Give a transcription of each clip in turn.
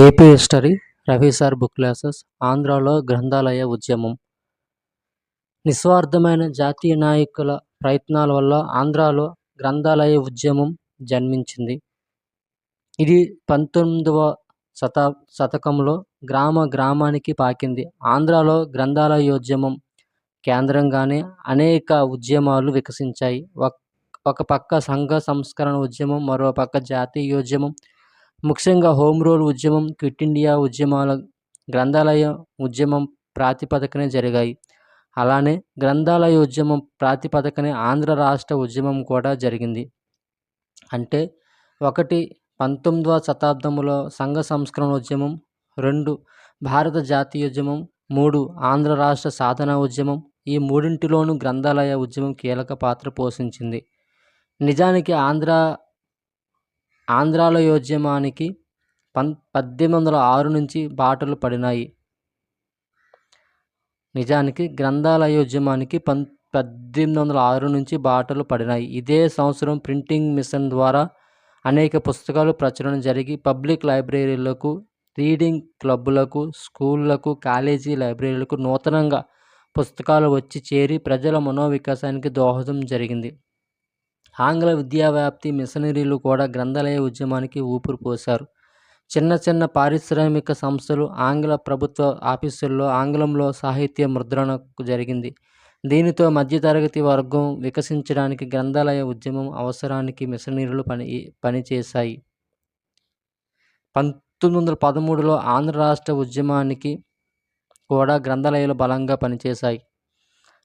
AP history, Ravi sir book classes, ఆంధ్రాలో గ్రంథాలయ ఉద్యమం. నిస్వార్థమైన జాతీయ నాయకుల ప్రయత్నాల వల్ల ఆంధ్రాలో గ్రంథాలయ ఉద్యమం జన్మించింది. ఇది 19వ శతకంలో గ్రామానికి పాకింది. ఆంధ్రాలో గ్రంథాలయోద్యమం కేంద్రంగానే అనేక ఉద్యమాలు వికసించాయి. ఒక పక్క సంఘ సంస్కరణ ఉద్యమం, మరో పక్క జాతీయోద్యమం, ముఖ్యంగా హోమ్ రూల్ ఉద్యమం, క్విట్ ఇండియా ఉద్యమాల గ్రంథాలయ ఉద్యమం ప్రాతిపదికనే జరిగాయి. అలానే గ్రంథాలయ ఉద్యమం ప్రాతిపదికనే ఆంధ్ర రాష్ట్ర ఉద్యమం కూడా జరిగింది. అంటే 1 19వ శతాబ్దంలో సంఘ సంస్కరణ ఉద్యమం, 2 భారత జాతీయోద్యమం, 3 ఆంధ్ర రాష్ట్ర సాధన ఉద్యమం. ఈ మూడింటిలోనూ గ్రంథాలయ ఉద్యమం కీలక పాత్ర పోషించింది. నిజానికి ఆంధ్రాలయోద్యమానికి 1806 నుంచి బాటలు పడినాయి. గ్రంథాలయోద్యమానికి 1806 నుంచి బాటలు పడినాయి. ఇదే సంవత్సరం ప్రింటింగ్ మిషన్ ద్వారా అనేక పుస్తకాలు ప్రచురణ జరిగి పబ్లిక్ లైబ్రరీలకు, రీడింగ్ క్లబ్బులకు, స్కూళ్లకు, కాలేజీ లైబ్రరీలకు నూతనంగా పుస్తకాలు వచ్చి చేరి ప్రజల మనోవికాసానికి దోహదం జరిగింది. ఆంగ్ల విద్యా వ్యాప్తి మిషనరీలు కూడా గ్రంథాలయ ఉద్యమానికి ఊపిరి పోశారు. చిన్న పారిశ్రామిక సంస్థలు, ఆంగ్ల ప్రభుత్వ ఆఫీసుల్లో ఆంగ్లంలో సాహిత్య ముద్రణ జరిగింది. దీనితో మధ్యతరగతి వర్గం వికసించడానికి గ్రంథాలయ ఉద్యమం అవసరానికి మిషనరీలు పనిచేశాయి. 1913లో ఆంధ్ర రాష్ట్ర ఉద్యమానికి కూడా గ్రంథాలయాలు బలంగా పనిచేశాయి.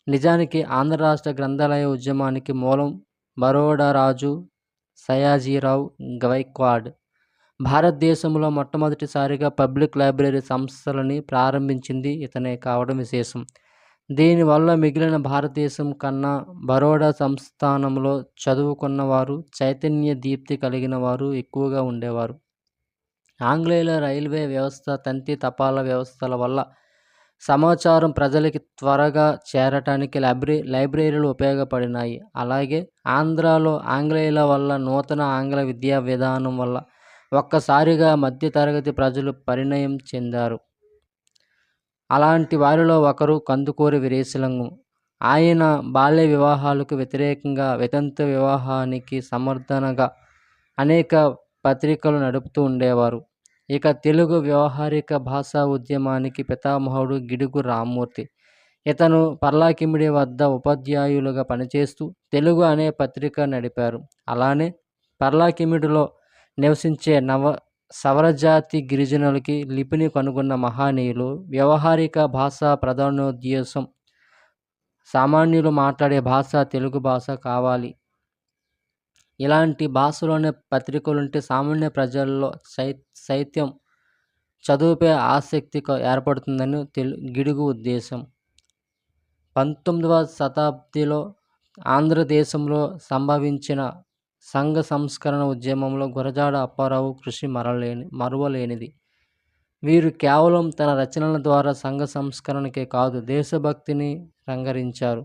నిజానికి ఆంధ్ర రాష్ట్ర గ్రంథాలయ ఉద్యమానికి మూలం బరోడా రాజు సయాజీరావు గైక్వాడ్. భారతదేశంలో మొట్టమొదటిసారిగా పబ్లిక్ లైబ్రరీ సంస్థలని ప్రారంభించింది ఇతనే కావడం విశేషం. దీనివల్ల మిగిలిన భారతదేశం కన్నా బరోడా సంస్థానంలో చదువుకున్నవారు, చైతన్య దీప్తి కలిగిన వారు ఎక్కువగా ఉండేవారు. ఆంగ్లేయుల రైల్వే వ్యవస్థ, తంతి తపాలా వ్యవస్థల వల్ల సమాచారం ప్రజలకి త్వరగా చేరటానికి లైబ్రరీలు ఉపయోగపడినాయి. అలాగే ఆంధ్రాలో ఆంగ్లేయుల వల్ల నూతన ఆంగ్ల విద్యా విధానం వల్ల ఒక్కసారిగా మధ్యతరగతి ప్రజలు పరిణయం చెందారు. అలాంటి వారిలో ఒకరు కందుకూరి వీరేశలింగం. ఆయన బాల్య వివాహాలకు వ్యతిరేకంగా, వితంతు వివాహానికి సమర్థనగా అనేక పత్రికలు నడుపుతూ ఉండేవారు. ఇక తెలుగు వ్యవహారిక భాషా ఉద్యమానికి పితామహుడు గిడుగు రామ్మూర్తి. ఇతను పర్లాకిమిడి వద్ద ఉపాధ్యాయులుగా పనిచేస్తూ తెలుగు అనే పత్రిక నడిపారు. అలానే పర్లాకిమిడిలో నివసించే సవరజాతి గిరిజనులకి లిపిని కనుగొన్న మహనీయులు. వ్యవహారిక భాషా ప్రధానోద్దేశం సామాన్యులు మాట్లాడే భాష తెలుగు భాష కావాలి. ఇలాంటి భాషలోనే పత్రికలుంటే సామాన్య ప్రజల్లో సైతం చదువుపై ఆసక్తి ఏర్పడుతుందని గిడుగు ఉద్దేశం. 19వ శతాబ్దిలో ఆంధ్రదేశంలో సంభవించిన సంఘ సంస్కరణ ఉద్యమంలో గురజాడ అప్పారావు కృషి మరువలేనిది. వీరు కేవలం తన రచనల ద్వారా సంఘ సంస్కరణకే కాదు, దేశభక్తిని రంగరించారు.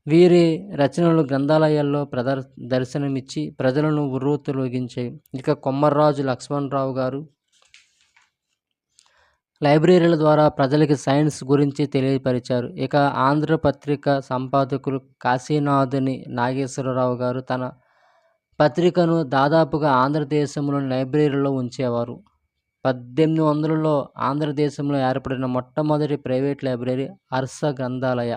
వీరి రచనలు గ్రంథాలయాల్లో దర్శనమిచ్చి ప్రజలను ఉర్రూతలూగించాయి. ఇక కొమర్రాజు లక్ష్మణరావు గారు లైబ్రరీల ద్వారా ప్రజలకి సైన్స్ గురించి తెలియపరిచారు. ఇక ఆంధ్రపత్రిక సంపాదకులు కాశీనాథుని నాగేశ్వరరావు గారు తన పత్రికను దాదాపుగా ఆంధ్రదేశంలోని లైబ్రరీలో ఉంచేవారు. 1800లో ఆంధ్రదేశంలో ఏర్పడిన మొట్టమొదటి ప్రైవేట్ లైబ్రరీ హర్ష గ్రంథాలయ.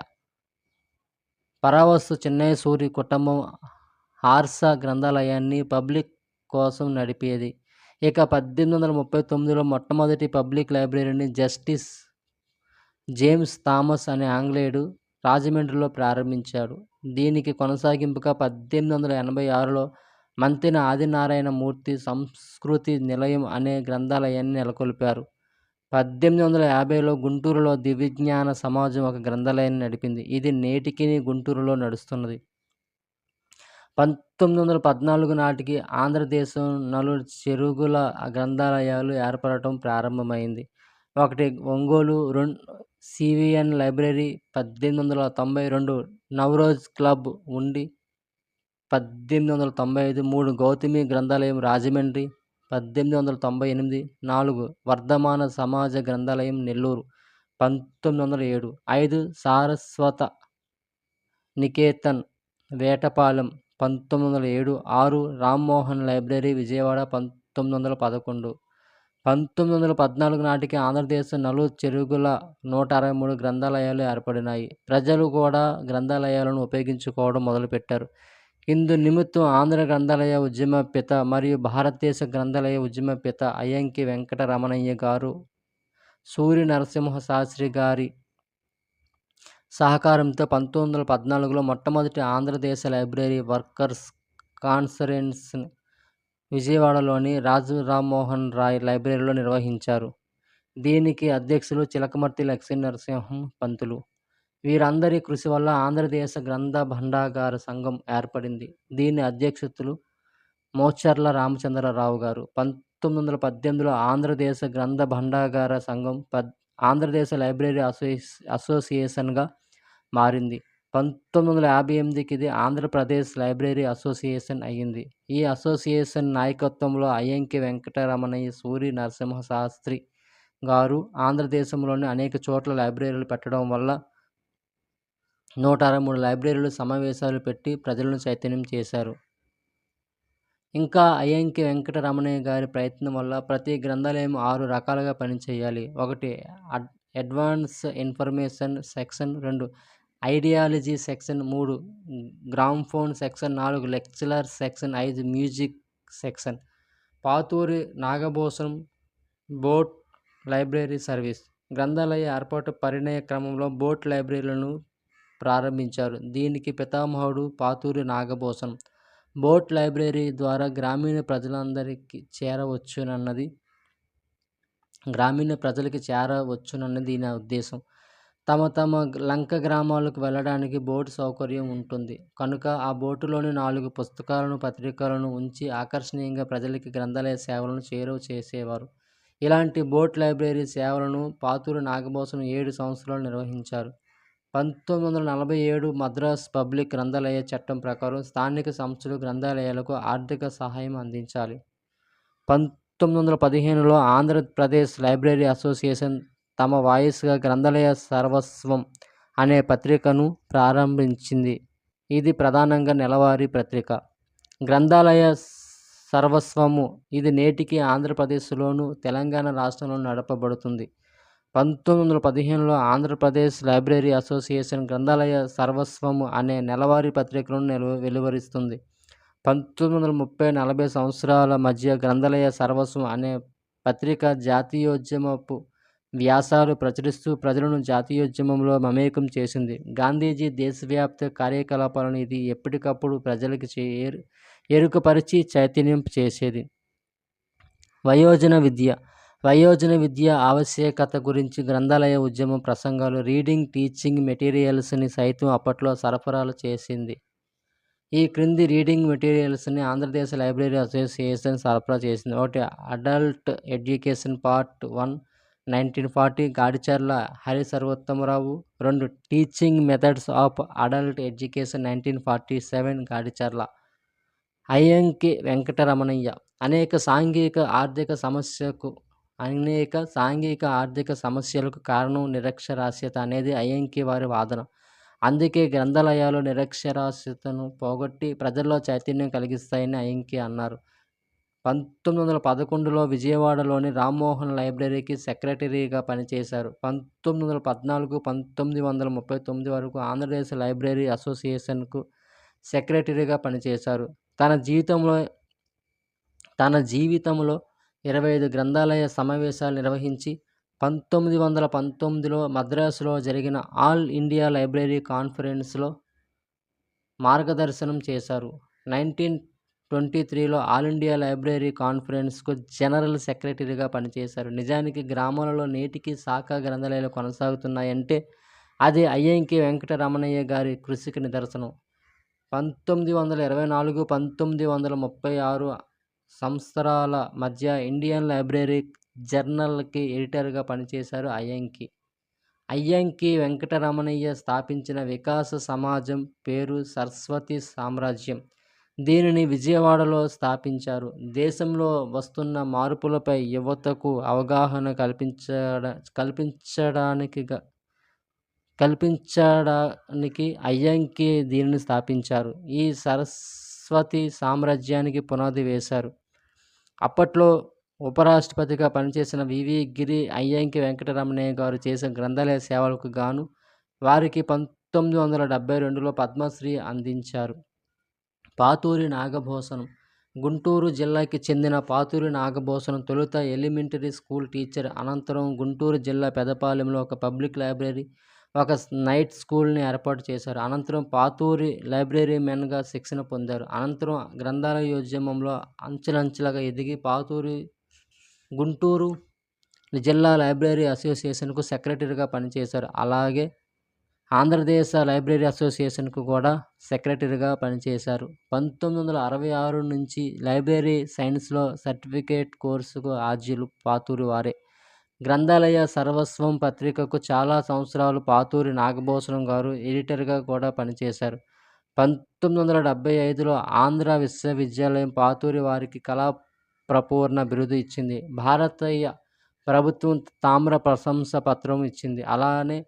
పరావస్తు చెన్నై సూరి కుటుంబం హర్ష గ్రంథాలయాన్ని పబ్లిక్ కోసం నడిపేది. ఇక 1839లో మొట్టమొదటి పబ్లిక్ లైబ్రరీని జస్టిస్ జేమ్స్ థామస్ అనే ఆంగ్లేయుడు రాజమండ్రిలో ప్రారంభించాడు. దీనికి కొనసాగింపుగా 1886లో మంతెన ఆదినారాయణ మూర్తి సంస్కృతి నిలయం అనే గ్రంథాలయాన్ని నెలకొల్పారు. 1850లో గుంటూరులో దివ్యజ్ఞాన సమాజం ఒక గ్రంథాలయాన్ని నడిపింది. ఇది నేటికి గుంటూరులో నడుస్తున్నది. 1914 నాటికి ఆంధ్రదేశం నలుడు చెరుగుల గ్రంథాలయాలు ఏర్పడటం ప్రారంభమైంది. 1 Ongole, 2 CVN library, 1892 Navroz club ఉండి 1895, 3 గౌతమి గ్రంథాలయం రాజమండ్రి, 1898. 4. వర్ధమాన సమాజ గ్రంథాలయం నెల్లూరు 1907. 5. సారస్వత నికేతన్ వేటపాలెం 1907. 6. రామ్మోహన్ లైబ్రరీ విజయవాడ 1911. 1914 నాటికి ఆంధ్రదేశ నలు చెరుగుల 163 గ్రంథాలయాలు ఏర్పడినాయి. ప్రజలు కూడా గ్రంథాలయాలను ఉపయోగించుకోవడం మొదలుపెట్టారు. ఇందు నిమిత్తం ఆంధ్ర గ్రంథాలయ ఉద్యమ పిత మరియు భారతదేశ గ్రంథాలయ ఉద్యమ పిత అయ్యంకి వెంకటరమణయ్య గారు సూరి నరసింహ శాస్త్రి గారి సహకారంతో 1914లో మొట్టమొదటి ఆంధ్రదేశ లైబ్రరీ వర్కర్స్ కాన్ఫరెన్స్ విజయవాడలోని రాజు రామ్మోహన్ రాయ్ లైబ్రరీలో నిర్వహించారు. దీనికి అధ్యక్షులు చిలకమర్తి లక్ష్మీ నరసింహం పంతులు. వీరందరి కృషి వల్ల ఆంధ్రదేశ గ్రంథ భండాగార సంఘం ఏర్పడింది. దీని అధ్యక్షులు మోచర్ల రామచంద్రరావు గారు. 1918లో ఆంధ్రదేశ గ్రంథ భండాగార సంఘం ఆంధ్రదేశ లైబ్రరీ అసోసియేషన్గా మారింది. 1958కి ఇది ఆంధ్రప్రదేశ్ లైబ్రరీ అసోసియేషన్ అయ్యింది. ఈ అసోసియేషన్ నాయకత్వంలో అయ్యంకి వెంకటరమణయ్య సూరి నరసింహ శాస్త్రి గారు ఆంధ్రదేశంలోని అనేక చోట్ల లైబ్రరీలు పెట్టడం వల్ల 163 లైబ్రరీలు సమావేశాలు పెట్టి ప్రజలను చైతన్యం చేశారు. ఇంకా అయ్యంకి వెంకటరమణయ్య గారి ప్రయత్నం వల్ల ప్రతి గ్రంథాలయం 6 రకాలుగా పనిచేయాలి. 1. Advance information section, 2. Ideology section, 3. Gramophone section, 4. Lecturer section, 5. Music section. Pathuri Nagabhushanam boat library service. గ్రంథాలయ ఏర్పాటు పరిణయ క్రమంలో బోట్ లైబ్రరీలను ప్రారంభించారు. దీనికి పితామహుడు పాతూరి నాగభూషణం. బోట్ లైబ్రరీ ద్వారా గ్రామీణ ప్రజలకి చేరవచ్చునన్నది దీని ఉద్దేశం. తమ లంక గ్రామాలకు వెళ్ళడానికి బోటు సౌకర్యం ఉంటుంది కనుక ఆ బోటులోని 4 పుస్తకాలను పత్రికలను ఉంచి ఆకర్షణీయంగా ప్రజలకి గ్రంథాలయ సేవలను చేరువ చేసేవారు. ఇలాంటి బోట్ లైబ్రరీ సేవలను పాతూరి నాగభూషణం 7 సంవత్సరాలు నిర్వహించారు. 1947 మద్రాస్ పబ్లిక్ గ్రంథాలయ చట్టం ప్రకారం స్థానిక సంస్థలు గ్రంథాలయాలకు ఆర్థిక సహాయం అందించాలి. 1915లో ఆంధ్రప్రదేశ్ లైబ్రరీ అసోసియేషన్ తమ వాయిస్గా గ్రంథాలయ సర్వస్వం అనే పత్రికను ప్రారంభించింది. ఇది ప్రధానంగా నెలవారీ పత్రిక. గ్రంథాలయ సర్వస్వము ఇది నేటికి ఆంధ్రప్రదేశ్లోను తెలంగాణ రాష్ట్రంలో నడపబడుతుంది. 1915లో ఆంధ్రప్రదేశ్ లైబ్రరీ అసోసియేషన్ గ్రంథాలయ సర్వస్వము అనే నెలవారీ పత్రికలను వెలువరిస్తుంది. 1930-40 సంవత్సరాల మధ్య గ్రంథాలయ సర్వస్వం అనే పత్రిక జాతీయోద్యమపు వ్యాసాలు ప్రచురిస్తూ ప్రజలను జాతీయోద్యమంలో మమేకం చేసింది. గాంధీజీ దేశవ్యాప్త కార్యకలాపాలను ఇది ఎప్పటికప్పుడు ప్రజలకి ఎరుకపరిచి చైతన్యం చేసేది. వయోజన విద్య ఆవశ్యకత గురించి గ్రంథాలయ ఉద్యమం ప్రసంగాలు, రీడింగ్, టీచింగ్ మెటీరియల్స్ని సైతం అప్పట్లో సరఫరాలు చేసింది. ఈ క్రింది రీడింగ్ మెటీరియల్స్ని ఆంధ్రదేశ లైబ్రరీ అసోసియేషన్ సరఫరా చేసింది. 1. Adult education part 1 1940 Gadicherla Harisarvottama Rao. 2. Teaching methods of adult education 1947 Gadicherla Ayyanki Venkataramanaiah. అనేక సాంఘిక ఆర్థిక సమస్యలకు కారణం నిరక్షరాస్యత అనేది అయ్యంకి వారి వాదన. అందుకే గ్రంథాలయాలు నిరక్షరాస్యతను పోగొట్టి ప్రజల్లో చైతన్యం కలిగిస్తాయని అయ్యంకి అన్నారు. 1911లో విజయవాడలోని రామ్మోహన్ లైబ్రరీకి సెక్రటరీగా పనిచేశారు. 1914-1939 వరకు ఆంధ్రదేశ లైబ్రరీ అసోసియేషన్కు సెక్రటరీగా పనిచేశారు. తన జీవితంలో 25 గ్రంథాలయ సమావేశాలు నిర్వహించి 1919లో మద్రాసులో జరిగిన ఆల్ ఇండియా లైబ్రరీ కాన్ఫరెన్స్లో మార్గదర్శనం చేశారు. 1923లో ఆల్ ఇండియా లైబ్రరీ కాన్ఫరెన్స్కు జనరల్ సెక్రటరీగా పనిచేశారు. నిజానికి గ్రామాలలో నేటికి శాఖా గ్రంథాలయాలు కొనసాగుతున్నాయంటే అది అయ్యంకి వెంకటరమణయ్య గారి కృషికి నిదర్శనం. 1924-1936 సంవత్సరాల మధ్య ఇండియన్ లైబ్రరీ జర్నల్కి ఎడిటర్గా పనిచేశారు అయ్యంకి. అయ్యంకి వెంకటరమణయ్య స్థాపించిన వికాస సమాజం పేరు సరస్వతి సామ్రాజ్యం. దీనిని విజయవాడలో స్థాపించారు. దేశంలో వస్తున్న మార్పులపై యువతకు అవగాహన కల్పించడానికిగా కల్పించడానికి అయ్యంకి దీనిని స్థాపించారు. ఈ సరస్వతి సామ్రాజ్యానికి పునాది వేశారు. అప్పట్లో ఉపరాష్ట్రపతిగా పనిచేసిన వివి గిరి అయ్యంకి వెంకటరమణయ్య గారు చేసిన గ్రంథాలయ సేవలకు గాను వారికి 1972లో పద్మశ్రీ అందించారు. పాతూరి నాగభూషణం గుంటూరు జిల్లాకి చెందిన పాతూరి నాగభూషణం తొలుత ఎలిమెంటరీ స్కూల్ టీచర్, అనంతరం గుంటూరు జిల్లా పెదపాలెంలో ఒక పబ్లిక్ లైబ్రరీ, ఒక నైట్ స్కూల్ని ఏర్పాటు చేశారు. అనంతరం పాతూరి లైబ్రరీమెన్గా శిక్షణ పొందారు. అనంతరం గ్రంథాలయోద్యమంలో అంచెలంచెలుగా ఎదిగి గుంటూరు జిల్లా లైబ్రరీ అసోసియేషన్కు సెక్రటరీగా పనిచేశారు. అలాగే ఆంధ్రదేశ లైబ్రరీ అసోసియేషన్కు కూడా సెక్రటరీగా పనిచేశారు. 1966 నుంచి లైబ్రరీ సైన్స్లో సర్టిఫికేట్ కోర్సుకు ఆర్జీలు పాతూరి వారే. గ్రంథాలయ సర్వస్వం పత్రికకు చాలా సంవత్సరాలు పాతూరి నాగభూషణం గారు ఎడిటర్గా కూడా పనిచేశారు. 1975లో ఆంధ్ర విశ్వవిద్యాలయం పాతూరి వారికి కళా ప్రపూర్ణ బిరుదు ఇచ్చింది. భారతీయ ప్రభుత్వం తామ్ర ప్రశంస పత్రం ఇచ్చింది. అలానే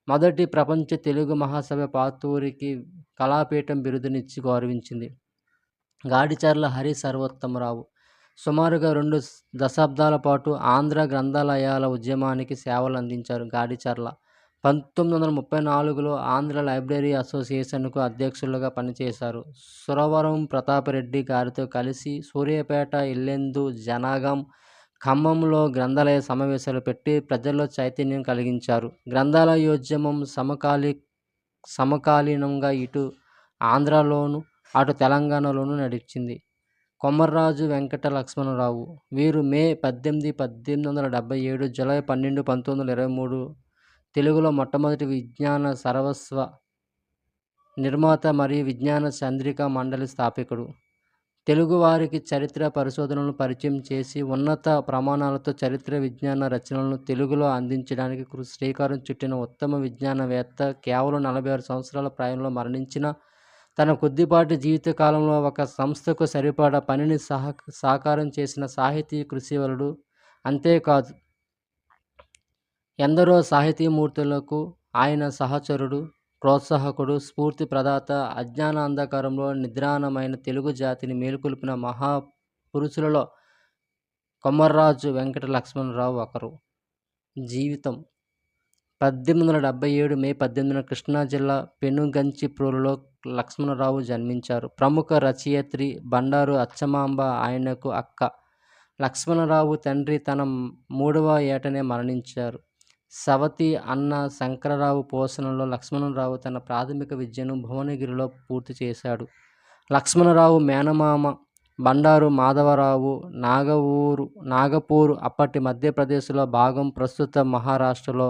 మొదటి ప్రపంచ తెలుగు మహాసభ పాతూరికి కళాపీఠం బిరుదునిచ్చి గౌరవించింది. గాడిచర్ల హరి సర్వోత్తమరావు సుమారుగా 2 దశాబ్దాల పాటు ఆంధ్ర గ్రంథాలయాల ఉద్యమానికి సేవలు అందించారు. గాడిచర్ల 1934లో ఆంధ్ర లైబ్రరీ అసోసియేషన్కు అధ్యక్షులుగా పనిచేశారు. సురవరం ప్రతాపరెడ్డి గారితో కలిసి సూర్యాపేట, ఇల్లెందు, జనగాం, ఖమ్మంలో గ్రంథాలయ సమావేశాలు పెట్టి ప్రజల్లో చైతన్యం కలిగించారు. గ్రంథాలయోద్యమం సమకాలీనంగా ఇటు ఆంధ్రలోను అటు తెలంగాణలోనూ నడిచింది. కొమర్రాజు వెంకట లక్ష్మణరావు వీరు మే 18, 1877, జూలై 12, 1923 తెలుగులో మొట్టమొదటి విజ్ఞాన సర్వస్వ నిర్మాత మరియు విజ్ఞాన చంద్రికా మండలి స్థాపకుడు. తెలుగువారికి చరిత్ర పరిశోధనలను పరిచయం చేసి ఉన్నత ప్రమాణాలతో చరిత్ర విజ్ఞాన రచనలను తెలుగులో అందించడానికి శ్రీకారం చుట్టిన ఉత్తమ విజ్ఞానవేత్త. కేవలం 46 సంవత్సరాల ప్రాయంలో మరణించిన తన కొద్దిపాటి జీవితకాలంలో ఒక సంస్థకు సరిపడా పనిని సాకారం చేసిన సాహితీ కృషివలుడు. అంతేకాదు ఎందరో సాహితీమూర్తులకు ఆయన సహచరుడు, ప్రోత్సాహకుడు, స్ఫూర్తి ప్రదాత. అజ్ఞాన అంధకారంలో నిద్రాణమైన తెలుగు జాతిని మేలుకొల్పిన మహాపురుషులలో కొమర్రాజు వెంకట లక్ష్మణరావు ఒకరు. జీవితం 1877 మే 18న కృష్ణా జిల్లా పెనుగంచిప్రోలులో లక్ష్మణరావు జన్మించారు. ప్రముఖ రచయిత్రి బండారు అచ్చమాంబ ఆయనకు అక్క. లక్ష్మణరావు తండ్రి తన 3వ ఏటనే మరణించారు. సవతి అన్న శంకరరావు పోషణలో లక్ష్మణరావు తన ప్రాథమిక విద్యను భువనగిరిలో పూర్తి చేశాడు. లక్ష్మణరావు మేనమామ బండారు మాధవరావు నాగపూర్ అప్పటి మధ్యప్రదేశ్లో భాగం, ప్రస్తుత మహారాష్ట్రలో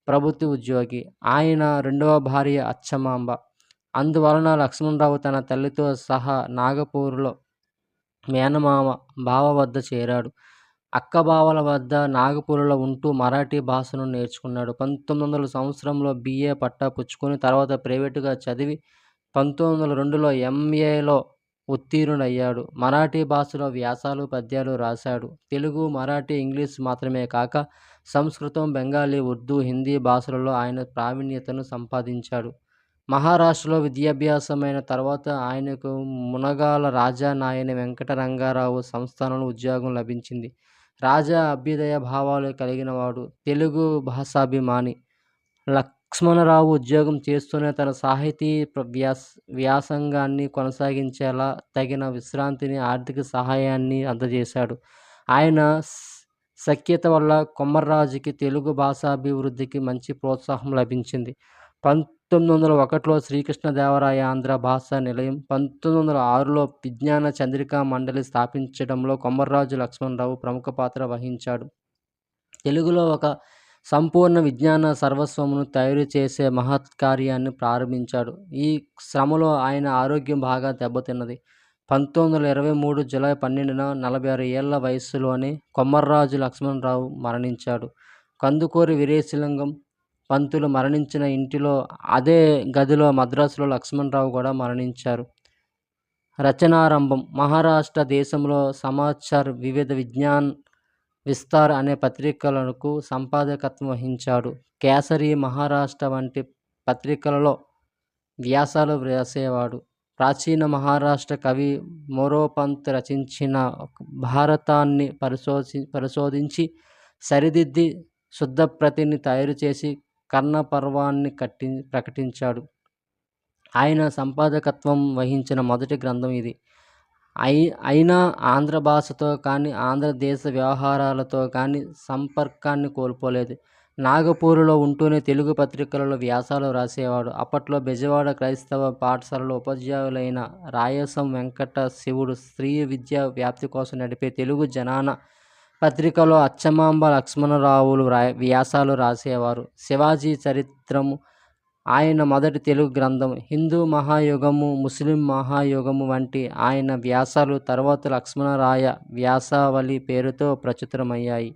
ప్రభుత్వ ఉద్యోగి. ఆయన 2వ భార్య అచ్చమాంబ. అందువలన లక్ష్మణరావు తన తల్లితో సహా నాగపూర్లో మేనమామ బావ వద్ద చేరాడు. అక్కబావల వద్ద నాగపూర్లో ఉంటూ మరాఠీ భాషను నేర్చుకున్నాడు. 1900 సంవత్సరంలో BA పట్టా పుచ్చుకొని తర్వాత ప్రైవేటుగా చదివి 1902లో MAలో ఉత్తీర్ణుడయ్యాడు. మరాఠీ భాషలో వ్యాసాలు, పద్యాలు రాశాడు. తెలుగు, మరాఠీ, ఇంగ్లీష్ మాత్రమే కాక సంస్కృతం, బెంగాలీ, ఉర్దూ, హిందీ భాషలలో ఆయన ప్రావీణ్యతను సంపాదించాడు. మహారాష్ట్రలో విద్యాభ్యాసమైన తర్వాత ఆయనకు మునగాల రాజానాయని వెంకటరంగారావు సంస్థానంలో ఉద్యోగం లభించింది. రాజా అభ్యుదయ భావాలు కలిగినవాడు, తెలుగు భాషాభిమాని. లక్ష్మణరావు ఉద్యోగం చేస్తూనే తన సాహితీ వ్యాసంగాన్ని కొనసాగించేలా తగిన విశ్రాంతిని, ఆర్థిక సహాయాన్ని అందజేశాడు. ఆయన సఖ్యత వల్ల కొమర్రాజుకి తెలుగు భాషాభివృద్ధికి మంచి ప్రోత్సాహం లభించింది. 1901లో శ్రీకృష్ణదేవరాయ ఆంధ్ర భాషా నిలయం, 1906లో విజ్ఞాన చంద్రికా మండలి స్థాపించడంలో కొమర్రాజు లక్ష్మణరావు ప్రముఖ పాత్ర వహించాడు. తెలుగులో ఒక సంపూర్ణ విజ్ఞాన సర్వస్వమును తయారు చేసే మహత్కార్యాన్ని ప్రారంభించాడు. ఈ శ్రమలో ఆయన ఆరోగ్యం బాగా దెబ్బతిన్నది. 1923 జూలై 12న 46 ఏళ్ల వయస్సులోనే కొమర్రాజు లక్ష్మణరావు మరణించాడు. కందుకూరి వీరేశలింగం పంతులు మరణించిన ఇంటిలో అదే గదిలో మద్రాసులో లక్ష్మణరావు కూడా మరణించారు. రచనారంభం మహారాష్ట్ర దేశంలో సమాచార్ వివిధ విజ్ఞాన్ విస్తార్ అనే పత్రికలకు సంపాదకత్వం వహించాడు. కేసరి, మహారాష్ట్ర వంటి పత్రికలలో వ్యాసాలు వ్రాసేవాడు. ప్రాచీన మహారాష్ట్ర కవి మోరోపంత్ రచించిన భారతాన్ని పరిశోధించి సరిదిద్ది శుద్ధప్రతిని తయారు చేసి కర్ణపర్వాన్ని ప్రకటించాడు. ఆయన సంపాదకత్వం వహించిన మొదటి గ్రంథం ఇది. అయినా ఆంధ్ర భాషతో కానీ ఆంధ్రదేశ వ్యవహారాలతో కానీ సంపర్కాన్ని కోల్పోలేదు. నాగపూర్లో ఉంటూనే తెలుగు పత్రికలలో వ్యాసాలు రాసేవాడు. అప్పట్లో బెజవాడ క్రైస్తవ పాఠశాలలో ఉపాధ్యాయులైన రాయసం వెంకట శివుడు స్త్రీ విద్య వ్యాప్తి కోసం నడిపే తెలుగు జనాన పత్రికలో అచ్చమాంబ లక్ష్మణరావులు వ్యాసాలు రాసేవారు. శివాజీ చరిత్రము ఆయన మొదటి తెలుగు గ్రంథం. హిందూ మహాయుగము, ముస్లిం మహాయుగము వంటి ఆయన వ్యాసాలు తర్వాత లక్ష్మణరాయ వ్యాసావళి పేరుతో ప్రచురితమయ్యాయి.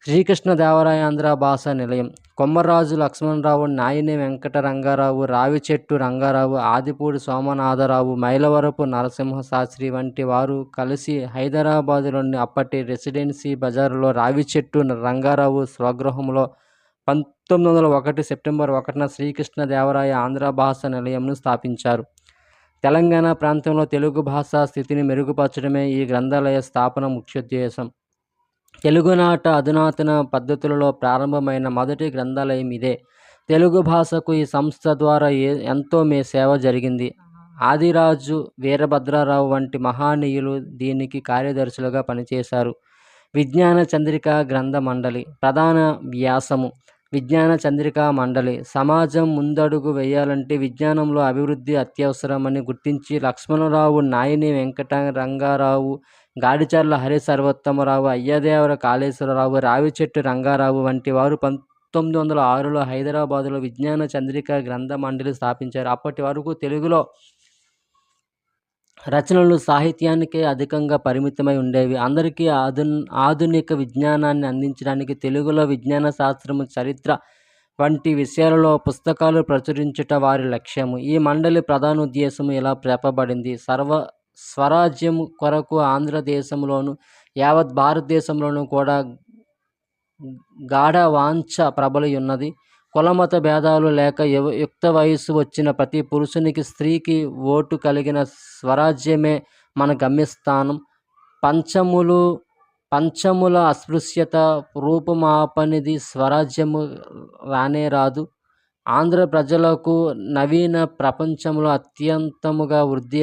శ్రీకృష్ణదేవరాయ ఆంధ్ర భాషా నిలయం. కొమ్మరాజు లక్ష్మణరావు, నాయిని వెంకట రంగారావు, రావిచెట్టు రంగారావు, ఆదిపూడి సోమనాథరావు, మైలవరపు నరసింహశాస్త్రి వంటి వారు కలిసి హైదరాబాదులోని అప్పటి రెసిడెన్సీ బజారులో రావిచెట్టు రంగారావు స్వగృహంలో 1901 సెప్టెంబర్ 1న శ్రీకృష్ణదేవరాయ ఆంధ్ర భాషా నిలయంను స్థాపించారు. తెలంగాణ ప్రాంతంలో తెలుగు భాషా స్థితిని మెరుగుపరచడమే ఈ గ్రంథాలయ స్థాపన ముఖ్యోద్దేశం. తెలుగునాట అధునాతన పద్ధతులలో ప్రారంభమైన మొదటి గ్రంథాలయం ఇదే. తెలుగు భాషకు ఈ సంస్థ ద్వారా ఎంతో సేవ జరిగింది. ఆదిరాజు వీరభద్రరావు వంటి మహనీయులు దీనికి కార్యదర్శులుగా పనిచేశారు. విజ్ఞాన చంద్రిక గ్రంథ మండలి. ప్రధాన వ్యాసము విజ్ఞాన చంద్రికా మండలి. సమాజం ముందడుగు వేయాలంటే విజ్ఞానంలో అభివృద్ధి అత్యవసరమని గుర్తించి లక్ష్మణరావు, నాయిని వెంకట రంగారావు, గాడిచర్ల హరి సర్వోత్తమరావు, అయ్యదేవర కాళేశ్వరరావు, రావిచెట్టు రంగారావు వంటి వారు 1906లో హైదరాబాదులో విజ్ఞాన చంద్రిక గ్రంథ మండలి స్థాపించారు. అప్పటి వరకు తెలుగులో రచనలు సాహిత్యానికే అధికంగా పరిమితమై ఉండేవి. అందరికీ ఆధునిక విజ్ఞానాన్ని అందించడానికి తెలుగులో విజ్ఞాన శాస్త్రము, చరిత్ర వంటి విషయాలలో పుస్తకాలు ప్రచురించుట వారి లక్ష్యము. ఈ మండలి ప్రధాన ఉద్దేశము ఇలా చెప్పబడింది. స్వరాజ్యం కొరకు ఆంధ్రదేశంలోను యావత్ భారతదేశంలోనూ కూడా గాఢ వాంఛ ప్రబలి ఉన్నది. కులమత భేదాలు లేక యుక్త వయస్సు వచ్చిన ప్రతి పురుషునికి, స్త్రీకి ఓటు కలిగిన స్వరాజ్యమే మన గమ్యస్థానం. పంచముల అస్పృశ్యత రూపుమాపనిది స్వరాజ్యము రానే రాదు. ఆంధ్ర ప్రజలకు నవీన ప్రపంచంలో అత్యంతముగా వృద్ధి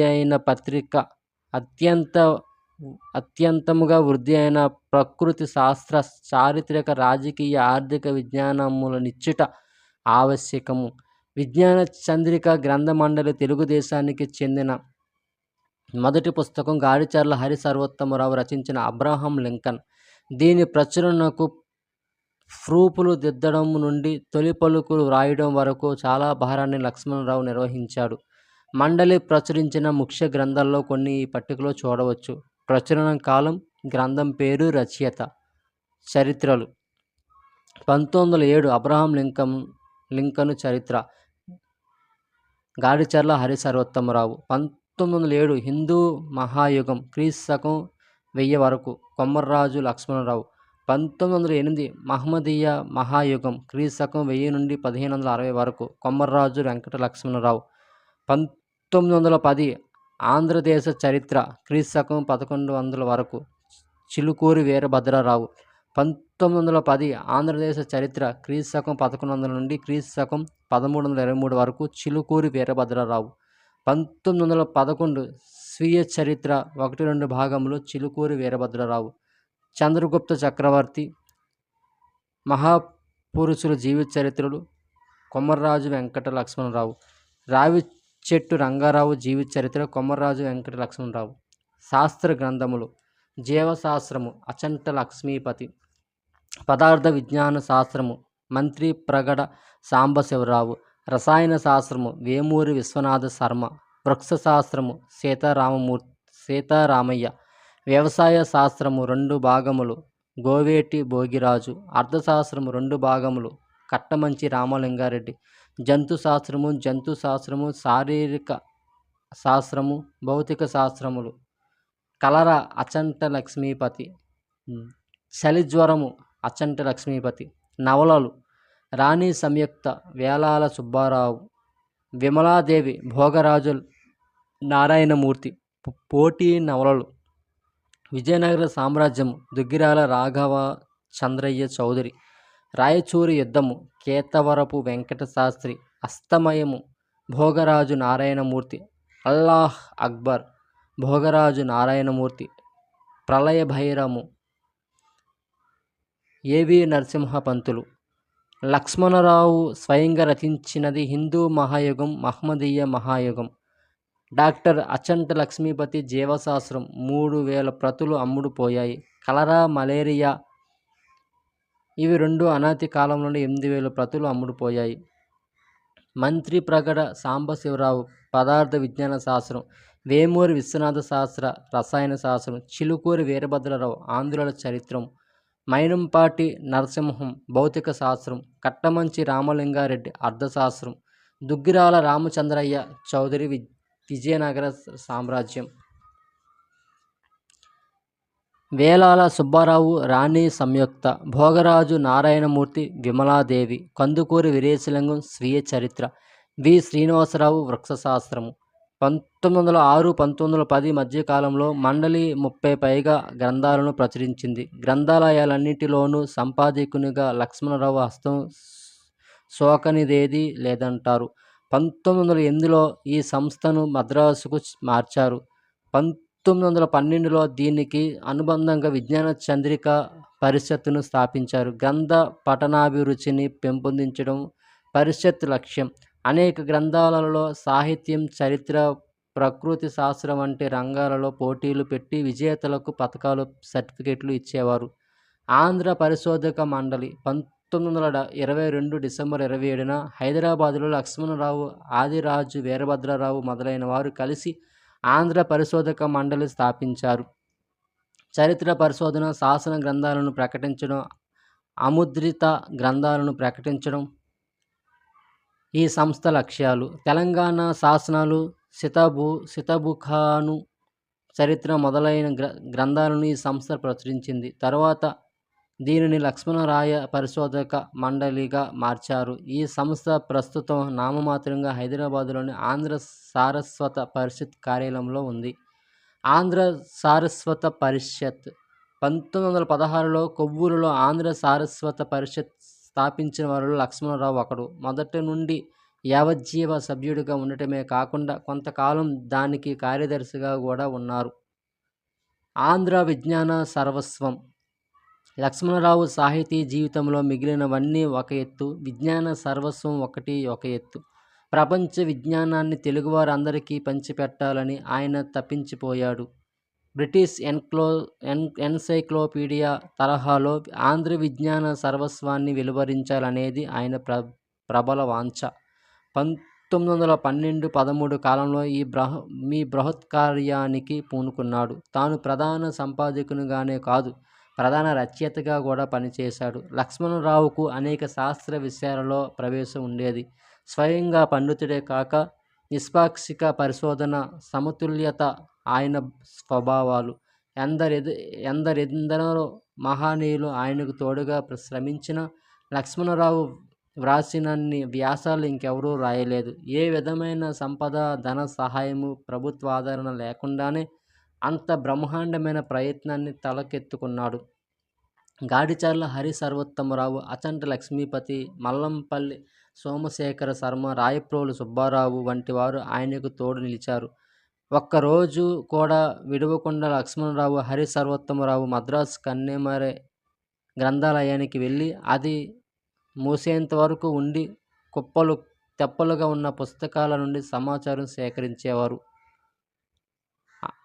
అయిన ప్రకృతి శాస్త్ర, చారిత్రక, రాజకీయ, ఆర్థిక విజ్ఞానములనిచ్చుట ఆవశ్యకము. విజ్ఞాన చంద్రిక గ్రంథ మండలి తెలుగుదేశానికి చెందిన మొదటి పుస్తకం. గాడిచర్ల హరి సర్వోత్తమరావు రచించిన అబ్రహాం లింకన్. దీని ప్రచురణకు ప్రూఫ్లు దిద్దడం నుండి తొలి పలుకులు వ్రాయడం వరకు చాలా భారాన్ని లక్ష్మణరావు నిర్వహించాడు. మండలి ప్రచురించిన ముఖ్య గ్రంథాల్లో కొన్ని ఈ పట్టికలో చూడవచ్చు. ప్రచురణ కాలం, గ్రంథం పేరు, రచయిత, చరిత్రలు. 1907 అబ్రహాం లింకన్ చరిత్ర, గాడిచర్ల హరి సర్వోత్తమరావు. 1907 హిందూ మహాయుగం, క్రీస్తకం 1000 వరకు, కొమ్మర్రాజు లక్ష్మణరావు. 1908 మహమ్మదీయ మహాయుగం, క్రీస్తకం 1000 నుండి 1560 వరకు, కొమ్మర్రాజు వెంకట లక్ష్మణరావు. 1910 ఆంధ్రదేశ చరిత్ర, క్రీస్తకం 1100 వరకు, చిలుకూరి వీరభద్రరావు. 1910 ఆంధ్రదేశ చరిత్ర, క్రీస్తకం 1100 నుండి క్రీస్తకం 1323 వరకు, చిలుకూరి వీరభద్రరావు. 1911 స్వీయ చరిత్ర 1-2 భాగములు, చిలుకూరి వీరభద్రరావు. చంద్రగుప్త చక్రవర్తి, మహాపురుషుల జీవిత చరిత్రలు, కొమ్మర్రాజు వెంకట లక్ష్మణరావు. రావిచెట్టు రంగారావు జీవిత చరిత్ర, కొమ్మర్రాజు వెంకట లక్ష్మణరావు. శాస్త్ర గ్రంథములు. జీవశాస్త్రము అచంట లక్ష్మీపతి. పదార్థ విజ్ఞాన శాస్త్రము మంత్రి ప్రగడ సాంబశివరావు. రసాయన శాస్త్రము వేమూరి విశ్వనాథ శర్మ. వృక్ష శాస్త్రము సీతారామయ్య. వ్యవసాయ శాస్త్రము 2 భాగములు, గోవేటి భోగిరాజు. అర్థశాస్త్రము 2 భాగములు, కట్టమంచి రామలింగారెడ్డి. జంతు శాస్త్రము శారీరక శాస్త్రము, భౌతిక శాస్త్రములు. కలర అచంట లక్ష్మీపతి. చలిజ్వరము అచంట లక్ష్మీపతి. నవలలు రాణి సంయుక్త వేలాల సుబ్బారావు. విమలాదేవి భోగరాజు నారాయణమూర్తి. పోటీ నవలలు విజయనగర సామ్రాజ్యము దుగ్గిరాల రాఘవ చంద్రయ్య చౌదరి. రాయచూరి యుద్ధము కేతవరపు వెంకట శాస్త్రి. అస్తమయము భోగరాజు నారాయణమూర్తి. అల్లాహ్ అక్బర్ భోగరాజు నారాయణమూర్తి. ప్రళయ భైరము ఏవి నరసింహపంతులు. లక్ష్మణరావు స్వయంగా రచించినది హిందూ మహాయుగం, మహమ్మదీయ మహాయుగం. డాక్టర్ అచంట లక్ష్మీపతి జీవశాస్త్రం 3000 ప్రతులు అమ్ముడుపోయాయి. కలరా, మలేరియా ఇవి రెండు అనతి కాలంలోనే 8000 ప్రతులు అమ్ముడుపోయాయి. మంత్రి ప్రగడ సాంబశివరావు పదార్థ విజ్ఞాన శాస్త్రం. వేమూరి విశ్వనాథ శాస్త్ర రసాయన శాస్త్రం. చిలుకూరి వీరభద్రరావు ఆంధ్రుల చరిత్రం. మైనంపాటి నరసింహం భౌతిక శాస్త్రం. కట్టమంచి రామలింగారెడ్డి అర్థశాస్త్రం. దుగ్గిరాల రామచంద్రయ్య చౌదరి విజయనగర సామ్రాజ్యం. వేలాల సుబ్బారావు రాణి సంయుక్త. భోగరాజు నారాయణమూర్తి విమలాదేవి. కందుకూరి వీరేశలింగం స్వీయ చరిత్ర. వి శ్రీనివాసరావు వృక్షశాస్త్రము. 1906-1910 మధ్యకాలంలో మండలి 30 పైగా గ్రంథాలను ప్రచురించింది. గ్రంథాలయాలన్నిటిలోనూ సంపాదకునిగా లక్ష్మణరావు హస్తం సోకనిదేదీ లేదంటారు. 1908లో ఈ సంస్థను మద్రాసుకు మార్చారు. 1912లో దీనికి అనుబంధంగా విజ్ఞాన చంద్రిక పరిషత్తును స్థాపించారు. గ్రంథ పఠనాభిరుచిని పెంపొందించడం పరిషత్ లక్ష్యం. అనేక గ్రంథాలలో సాహిత్యం, చరిత్ర, ప్రకృతి శాస్త్రం వంటి రంగాలలో పోటీలు పెట్టి విజేతలకు పతకాలు, సర్టిఫికెట్లు ఇచ్చేవారు. ఆంధ్ర పరిశోధక మండలి 1922 డిసెంబర్ 27న హైదరాబాదులో లక్ష్మణరావు, ఆదిరాజు వీరభద్రరావు మొదలైన వారు కలిసి ఆంధ్ర పరిశోధక మండలి స్థాపించారు. చరిత్ర పరిశోధన, శాసన గ్రంథాలను ప్రకటించడం, అముద్రిత గ్రంథాలను ప్రకటించడం ఈ సంస్థ లక్ష్యాలు. తెలంగాణ శాసనాలు, శతబుఖాను చరిత్ర మొదలైన గ్రంథాలను ఈ సంస్థ ప్రచురించింది. తర్వాత దీనిని లక్ష్మణరాయ పరిశోధక మండలిగా మార్చారు. ఈ సంస్థ ప్రస్తుతం నామమాత్రంగా హైదరాబాదులోని ఆంధ్ర సారస్వత పరిషత్ కార్యాలయంలో ఉంది. ఆంధ్ర సారస్వత పరిషత్ 1916లో కొవ్వూరులో ఆంధ్ర సారస్వత పరిషత్ స్థాపించిన వారిలో లక్ష్మణరావు ఒకడు. మొదటి నుండి యావజ్జీవ సభ్యుడిగా ఉండటమే కాకుండా కొంతకాలం దానికి కార్యదర్శిగా కూడా ఉన్నారు. ఆంధ్ర విజ్ఞాన సర్వస్వం. లక్ష్మణరావు సాహితీ జీవితంలో మిగిలినవన్నీ ఒక ఎత్తు, విజ్ఞాన సర్వస్వం ఒక ఎత్తు. ప్రపంచ విజ్ఞానాన్ని తెలుగువారు అందరికీ పంచిపెట్టాలని ఆయన తప్పించిపోయాడు. బ్రిటిష్ ఎన్సైక్లోపీడియా తరహాలో ఆంధ్ర విజ్ఞాన సర్వస్వాన్ని వెలువరించాలనేది ఆయన ప్రబల వాంఛ. 1912-13 కాలంలో మీ బృహత్ కార్యానికి పూనుకున్నాడు. తాను ప్రధాన సంపాదకునిగానే కాదు, ప్రధాన రచయితగా కూడా పనిచేశాడు. లక్ష్మణరావుకు అనేక శాస్త్ర విషయాలలో ప్రవేశం ఉండేది. స్వయంగా పండితుడే కాక నిష్పాక్షిక పరిశోధన, సమతుల్యత ఆయన స్వభావాలు. ఎందరెందరో మహనీయులు ఆయనకు తోడుగా శ్రమించిన లక్ష్మణరావు వ్రాసినన్ని వ్యాసాలు ఇంకెవరూ రాయలేదు. ఏ విధమైన సంపద, ధన సహాయము, ప్రభుత్వ ఆదరణ లేకుండానే అంత బ్రహ్మాండమైన ప్రయత్నాన్ని తలకెత్తుకున్నాడు. గాడిచర్ల హరి సర్వోత్తమరావు, అచంట లక్ష్మీపతి, మల్లంపల్లి సోమశేఖర శర్మ, రాయప్రోలు సుబ్బారావు వంటి వారు ఆయనకు తోడు నిలిచారు. ఒక్కరోజు కూడా విడవకుండా లక్ష్మణరావు, హరి సర్వోత్తమరావు మద్రాసు కన్నెమరే గ్రంథాలయానికి వెళ్ళి అది మూసేంత వరకు ఉండి కుప్పలు తెప్పలుగా ఉన్న పుస్తకాల నుండి సమాచారం సేకరించేవారు.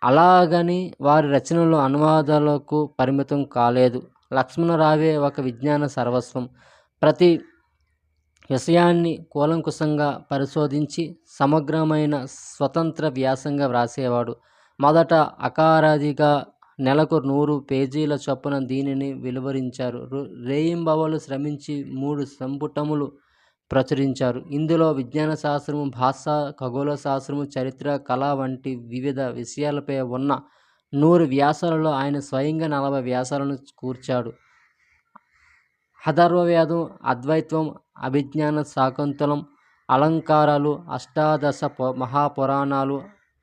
అలాగని వారి రచనలు అనువాదాలకు పరిమితం కాలేదు. లక్ష్మణరావే ఒక విజ్ఞాన సర్వస్వం. ప్రతి విషయాన్ని కూలంకుషంగా పరిశోధించి సమగ్రమైన స్వతంత్ర వ్యాసంగా వ్రాసేవాడు. మొదట అకారాదిగా నెలకు 100 పేజీల చొప్పున దీనిని వెలువరించారు. రేయింబవలు శ్రమించి 3 సంపుటములు ప్రచురించారు. ఇందులో విజ్ఞాన శాస్త్రము, భాష, ఖగోళ శాస్త్రము, చరిత్ర, కళ వంటి వివిధ విషయాలపై ఉన్న 100 వ్యాసాలలో ఆయన స్వయంగా 40 వ్యాసాలను కూర్చాడు. అథర్వవేదం, అద్వైతం, అభిజ్ఞాన శాకుంతలం, అలంకారాలు, అష్టాదశ మహాపురాణాలు,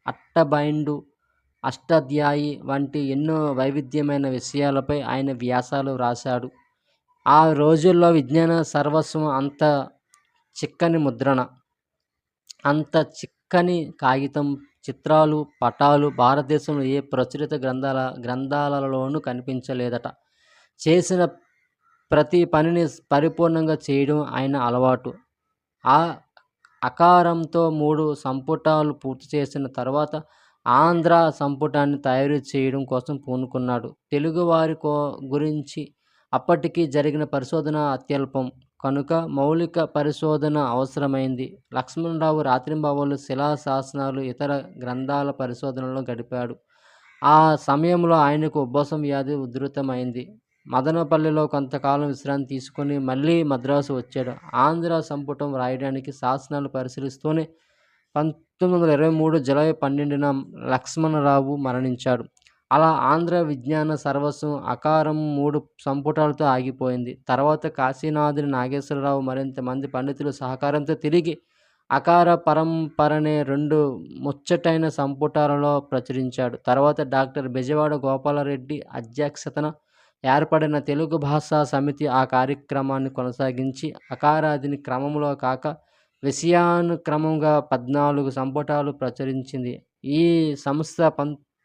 అట్టబైండు, అష్టాధ్యాయి వంటి ఎన్నో వైవిధ్యమైన విషయాలపై ఆయన వ్యాసాలు రాశాడు. ఆ రోజుల్లో విజ్ఞాన సర్వస్వం అంత చిక్కని ముద్రణ, అంత చిక్కని కాగితం, చిత్రాలు, పటాలు భారతదేశంలో ఏ ప్రచురిత గ్రంథాలలోనూ కనిపించలేదట. చేసిన ప్రతి పనిని పరిపూర్ణంగా చేయడం ఆయన అలవాటు. ఆ అకారంతో 3 సంపుటాలు పూర్తి చేసిన తర్వాత ఆంధ్ర సంపుటాన్ని తయారు చేయడం కోసం పూనుకున్నాడు. తెలుగువారి గురించి అప్పటికి జరిగిన పరిశోధన అత్యల్పం కనుక మౌలిక పరిశోధన అవసరమైంది. లక్ష్మణరావు రాత్రింబవళ్ళు శిలా శాసనాలు, ఇతర గ్రంథాల పరిశోధనలో గడిపాడు. ఆ సమయంలో ఆయనకు ఉబ్బసం వ్యాధి ఉధృతమైంది. మదనపల్లిలో కొంతకాలం విశ్రాంతి తీసుకొని మళ్ళీ మద్రాసు వచ్చాడు. ఆంధ్ర సంపుటం రాయడానికి శాసనాలు పరిశీలిస్తూనే 1923 జూలై 12న లక్ష్మణరావు మరణించాడు. అలా ఆంధ్ర విజ్ఞాన సర్వస్వం అకారం 3 సంపుటాలతో ఆగిపోయింది. తర్వాత కాశీనాథుని నాగేశ్వరరావు మరింత మంది పండితుల సహకారంతో తిరిగి అకార పరంపరనే 2 ముచ్చటైన సంపుటాలలో ప్రచురించాడు. తర్వాత డాక్టర్ బెజవాడ గోపాలరెడ్డి అధ్యక్షతన ఏర్పడిన తెలుగు భాషా సమితి ఆ కార్యక్రమాన్ని కొనసాగించి అకారాదిని క్రమంలో కాక విషయానుక్రమంగా 14 సంపుటాలు ప్రచురించింది. ఈ సంస్థ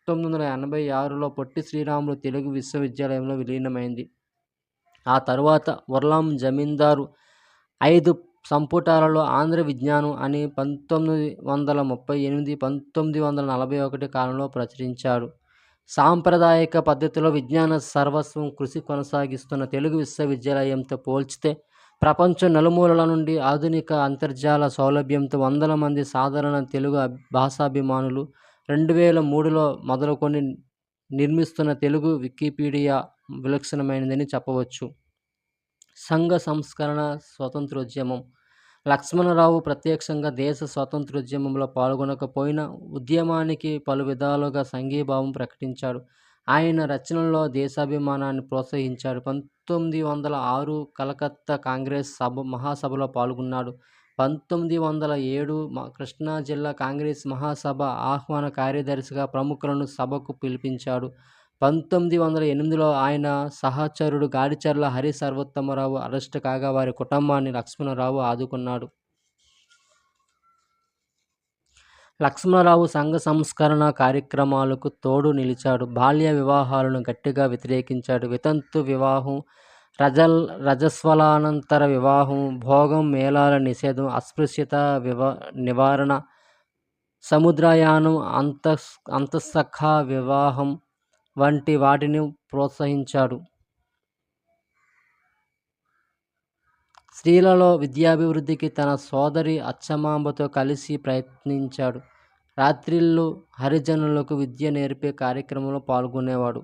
1986లో పొట్టి శ్రీరాములు తెలుగు విశ్వవిద్యాలయంలో విలీనమైంది. ఆ తరువాత ఉర్లాం జమీందారు 5 సంపుటాలలో ఆంధ్ర విజ్ఞానం అని 1938, 1941 కాలంలో ప్రచురించాడు. సాంప్రదాయిక పద్ధతిలో విజ్ఞాన సర్వస్వం కృషి కొనసాగిస్తున్న తెలుగు విశ్వవిద్యాలయంతో పోల్చితే ప్రపంచం నలుమూలల నుండి ఆధునిక అంతర్జాల సౌలభ్యంతో వందల మంది సాధారణ తెలుగు భాషాభిమానులు 2003లో మొదలుకొని నిర్మిస్తున్న తెలుగు వికీపీడియా విలక్షణమైనదని చెప్పవచ్చు. సంఘ సంస్కరణ, స్వతంత్రోద్యమం. లక్ష్మణరావు ప్రత్యక్షంగా దేశ స్వాతంత్రోద్యమంలో పాల్గొనకపోయినా ఉద్యమానికి పలు విధాలుగా సంఘీభావం ప్రకటించాడు. ఆయన రచనల్లో దేశాభిమానాన్ని ప్రోత్సహించాడు. 1906 కలకత్తా కాంగ్రెస్ మహాసభలో పాల్గొన్నాడు. 1907 కృష్ణా జిల్లా కాంగ్రెస్ మహాసభ ఆహ్వాన కార్యదర్శిగా ప్రముఖులను సభకు పిలిపించాడు. 1908లో ఆయన సహచరుడు గాడిచర్ల హరి సర్వోత్తమరావు అరెస్టు కాగా వారి కుటుంబాన్ని లక్ష్మణరావు ఆదుకున్నాడు. లక్ష్మణరావు సంఘ సంస్కరణ కార్యక్రమాలకు తోడు నిలిచాడు. బాల్య వివాహాలను గట్టిగా వ్యతిరేకించాడు. వితంతు వివాహం, రజస్వలానంతర వివాహం, భోగం మేళాల నిషేధం, అస్పృశ్యత నివారణ, సముద్రయానం, అంతఃసఖా వివాహం వంటి వాటిని ప్రోత్సహించాడు. స్త్రీలలో విద్యాభివృద్ధికి తన సోదరి అచ్చమాంబతో కలిసి ప్రయత్నించాడు. రాత్రిళ్ళు హరిజనులకు విద్య నేర్పే కార్యక్రమంలో పాల్గొనేవాడు.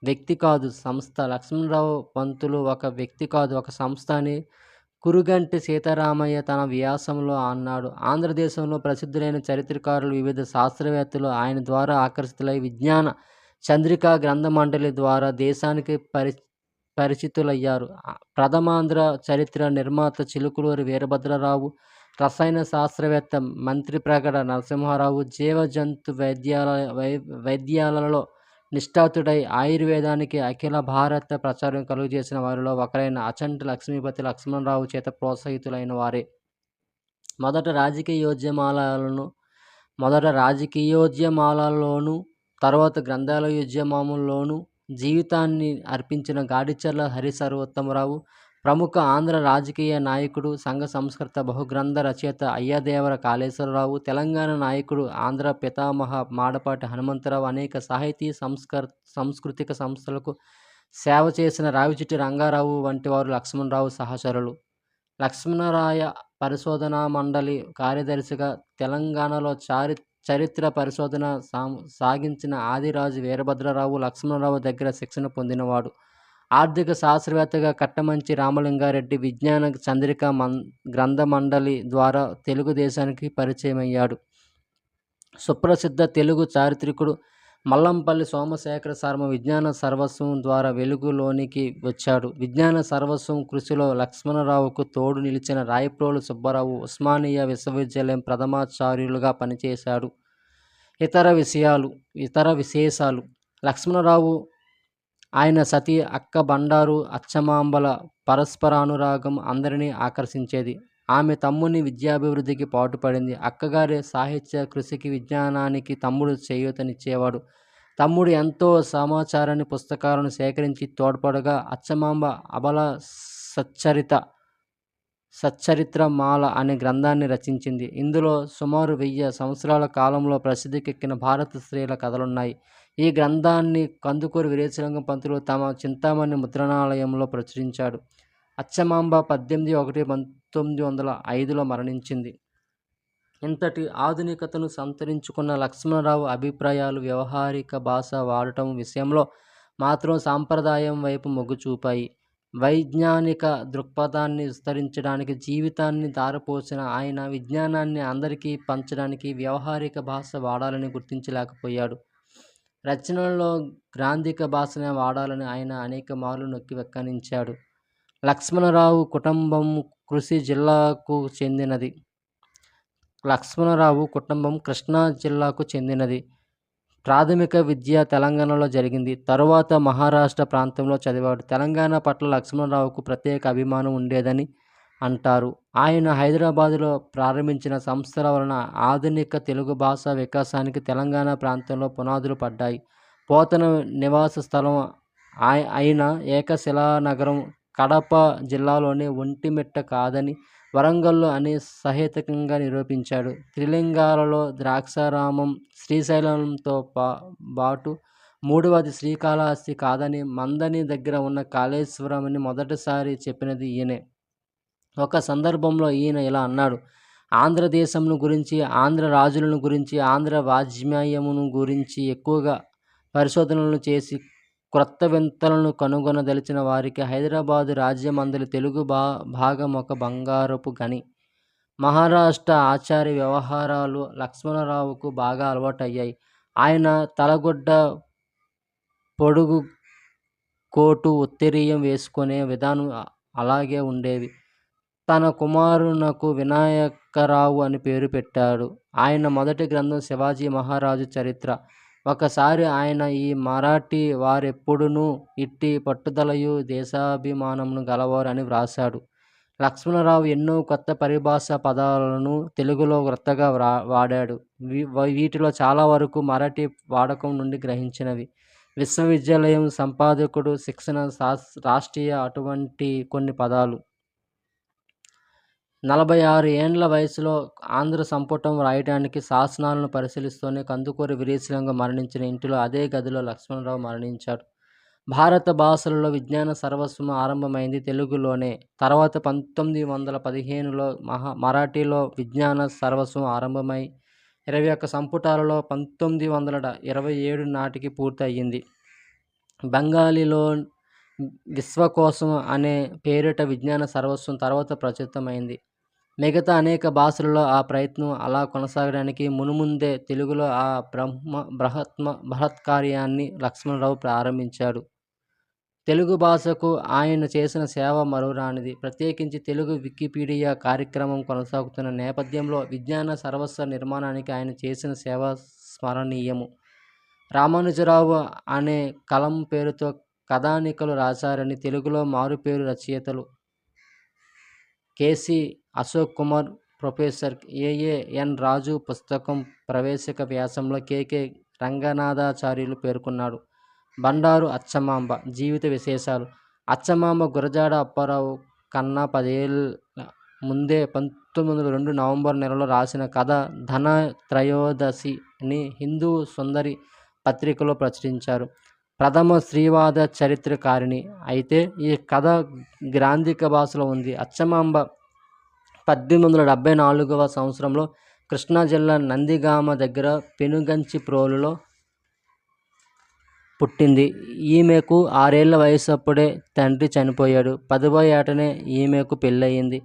వ్యక్తి కాదు, సంస్థ. లక్ష్మణరావు పంతులు ఒక వ్యక్తి కాదు, ఒక సంస్థ అని కురుగంటి సీతారామయ్య తన వ్యాసంలో అన్నాడు. ఆంధ్రదేశంలో ప్రసిద్ధులైన చరిత్రకారులు, వివిధ శాస్త్రవేత్తలు ఆయన ద్వారా ఆకర్షితులై విజ్ఞాన చంద్రికా గ్రంథ మండలి ద్వారా దేశానికి పరిచితులయ్యారు. ప్రథమాంధ్ర చరిత్ర నిర్మాత చిలుకూరి వీరభద్రరావు, రసాయన శాస్త్రవేత్త మంత్రిప్రగడ నరసింహారావు, జీవ జంతు వైద్యాలలో నిష్ఠాతుడై ఆయుర్వేదానికి అఖిల భారత ప్రచారం కలుగజేసిన వారిలో ఒకరైన అచంటి లక్ష్మీపతి లక్ష్మణరావు చేత ప్రోత్సహితులైన వారే. మొదట రాజకీయోద్యమాలలోనూ తర్వాత గ్రంథాలయోద్యమంలోనూ జీవితాన్ని అర్పించిన గాడిచర్ల హరి సర్వోత్తమరావు ప్రముఖ ఆంధ్ర రాజకీయ నాయకుడు, సంఘ సంస్కృత, బహుగ్రంథ రచయిత అయ్యదేవర కాళేశ్వరరావు, తెలంగాణ నాయకుడు, ఆంధ్ర పితామహ మాడపాటి హనుమంతరావు, అనేక సాహితీ సాంస్కృతిక సంస్థలకు సేవ చేసిన రావిచిట్టి రంగారావు వంటి వారు లక్ష్మణరావు సహచరులు. లక్ష్మణరాయ పరిశోధనా మండలి కార్యదర్శిగా తెలంగాణలో చరిత్ర పరిశోధన సాగించిన ఆదిరాజు వీరభద్రరావు లక్ష్మణరావు దగ్గర శిక్షణ పొందినవాడు. ఆర్థిక శాస్త్రవేత్తగా కట్టమంచి రామలింగారెడ్డి విజ్ఞాన చంద్రిక గ్రంథ మండలి ద్వారా తెలుగుదేశానికి పరిచయమయ్యాడు. సుప్రసిద్ధ తెలుగు చారిత్రకుడు మల్లంపల్లి సోమశేఖర శర్మ విజ్ఞాన సర్వస్వం ద్వారా వెలుగులోనికి వచ్చాడు. విజ్ఞాన సర్వస్వం కృషిలో లక్ష్మణరావుకు తోడు నిలిచిన రాయప్రోలు సుబ్బారావు ఉస్మానియా విశ్వవిద్యాలయం ప్రథమాచార్యులుగా పనిచేశాడు. ఇతర విశేషాలు లక్ష్మణరావు ఆయన సతీ అక్క బండారు అచ్చమాంబల పరస్పరానురాగం అందరినీ ఆకర్షించేది. ఆమె తమ్ముని విద్యాభివృద్ధికి పాటుపడింది. అక్కగారి సాహిత్య కృషికి విజ్ఞానానికి తమ్ముడు చేయూతనిచ్చేవాడు. తమ్ముడు ఎంతో సమాచారాన్ని పుస్తకాలను సేకరించి తోడ్పడగా అచ్చమాంబ అబల సచ్చరిత్రమాల అనే గ్రంథాన్ని రచించింది. ఇందులో సుమారు 1000 సంవత్సరాల కాలంలో ప్రసిద్ధికెక్కిన భారత స్త్రీల కథలున్నాయి. ఈ గ్రంథాన్ని కందుకూరి వీరేశలింగం పంతులు తమ చింతామణి ముద్రణాలయంలో ప్రచురించాడు. అచ్చమాంబ 18/1905లో మరణించింది. ఇంతటి ఆధునికతను సంతరించుకున్న లక్ష్మణరావు అభిప్రాయాలు వ్యవహారిక భాష వాడటం విషయంలో మాత్రం సాంప్రదాయం వైపు మొగ్గు చూపాయి. వైజ్ఞానిక దృక్పథాన్ని విస్తరించడానికి జీవితాన్ని ధారపోసిన ఆయన విజ్ఞానాన్ని అందరికీ పంచడానికి వ్యవహారిక భాష వాడాలని గుర్తించలేకపోయాడు. రచనల్లో గ్రాంధిక భాషనే వాడాలని ఆయన అనేక మార్లు నొక్కి వ్యాఖ్యానించాడు. లక్ష్మణరావు కుటుంబం కృష్ణా జిల్లాకు చెందినది. ప్రాథమిక విద్య తెలంగాణలో జరిగింది. తరువాత మహారాష్ట్ర ప్రాంతంలో చదివాడు. తెలంగాణ పట్ల లక్ష్మణరావుకు ప్రత్యేక అభిమానం ఉండేదని అంటారు. ఆయన హైదరాబాదులో ప్రారంభించిన సంస్థల వలన ఆధునిక తెలుగు భాష వికాసానికి తెలంగాణ ప్రాంతంలో పునాదులు పడ్డాయి. పోతన నివాస స్థలం అయిన ఏకశిలానగరం కడప జిల్లాలోని ఒంటిమిట్ట కాదని వరంగల్లు అని సహేతుకంగా నిరూపించాడు. త్రిలింగాలలో ద్రాక్షారామం శ్రీశైలంతో బాటు మూడవది శ్రీకాళహస్తి కాదని మందని దగ్గర ఉన్న కాళేశ్వరం అని మొదటిసారి చెప్పినది ఈయనే. ఒక సందర్భంలో ఈయన ఇలా అన్నాడు: ఆంధ్రదేశంను గురించి, ఆంధ్ర రాజులను గురించి, ఆంధ్ర వాజ్మయమును గురించి ఎక్కువగా పరిశోధనలు చేసి క్రొత్త వింతలను కనుగొనదలిచిన వారికి హైదరాబాదు రాజ్యమందలి తెలుగు భాగం ఒక బంగారపు గని. మహారాష్ట్ర ఆచార్య వ్యవహారాలు లక్ష్మణరావుకు బాగా అలవాటయ్యాయి. ఆయన తలగుడ్డ, పొడుగు కోటు, ఉత్తరీయం వేసుకునే విధానం అలాగే ఉండేవి. తన కుమారునకు వినాయకరావు అని పేరు పెట్టాడు. ఆయన మొదటి గ్రంథం శివాజీ మహారాజు చరిత్ర. ఒకసారి ఆయన ఈ మరాఠీ వారెప్పుడునూ ఇట్టి పట్టుదలయు దేశాభిమానమును గలవారు అని వ్రాశాడు. లక్ష్మణరావు ఎన్నో కొత్త పరిభాష పదాలను తెలుగులో క్రొత్తగా వాడాడు. వీటిలో చాలా వరకు మరాఠీ వాడకం నుండి గ్రహించినవి. విశ్వవిద్యాలయం సంపాదకుడు, శిక్షణ రాష్ట్రీయ అటువంటి కొన్ని పదాలు. 46 ఏండ్ల వయసులో ఆంధ్ర సంపుటం రాయటానికి శాసనాలను పరిశీలిస్తూనే కందుకూరి వీరేశలింగం మరణించిన ఇంటిలో అదే గదిలో లక్ష్మణరావు మరణించాడు. భారత భాషలలో విజ్ఞాన సర్వస్వం ఆరంభమైంది తెలుగులోనే. తర్వాత 1915లో మరాఠీలో విజ్ఞాన సర్వస్వం ఆరంభమై 21 సంపుటాలలో 1927 నాటికి పూర్తి అయ్యింది. బెంగాలీలో విశ్వకోశం అనే పేరిట విజ్ఞాన సర్వస్వం తర్వాత ప్రచురితమైంది. మిగతా అనేక భాషలలో ఆ ప్రయత్నం అలా కొనసాగడానికి మునుముందే తెలుగులో ఆ బృహత్కార్యాన్ని లక్ష్మణరావు ప్రారంభించాడు. తెలుగు భాషకు ఆయన చేసిన సేవ మరువరానిది. ప్రత్యేకించి తెలుగు వికీపీడియా కార్యక్రమం కొనసాగుతున్న నేపథ్యంలో విజ్ఞాన సర్వస్వ నిర్మాణానికి ఆయన చేసిన సేవ స్మరణీయము. రామానుజరావు అనే కలం పేరుతో కథానికలు రాశారని తెలుగులో మారుపేరు రచయితలు కె.సి. అశోక్ కుమార్, ప్రొఫెసర్ ఏ.ఎన్. రాజు పుస్తకం ప్రవేశక వ్యాసంలో కె.కె. రంగనాథాచార్యులు పేర్కొన్నాడు. బండారు అచ్చమాంబ జీవిత విశేషాలు. అచ్చమాంబ గురజాడ అప్పారావు కన్నా 10 ఏళ్ల ముందే 1902 నవంబర్ నెలలో రాసిన కథ ధనత్రయోదశిని హిందూ సుందరి పత్రికలో ప్రచురించారు. ప్రథమ స్త్రీవాద చరిత్రకారిణి. అయితే ఈ కథ గ్రాంధిక భాషలో ఉంది. అచ్చమాంబ 1874వ సంవత్సరంలో కృష్ణా జిల్లా నందిగామ దగ్గర పెనుగంచిప్రోలులో పుట్టింది. ఈమెకు 6 ఏళ్ల వయసప్పుడే తండ్రి చనిపోయాడు. 10వ ఏటనే ఈమెకు పెళ్లయింది.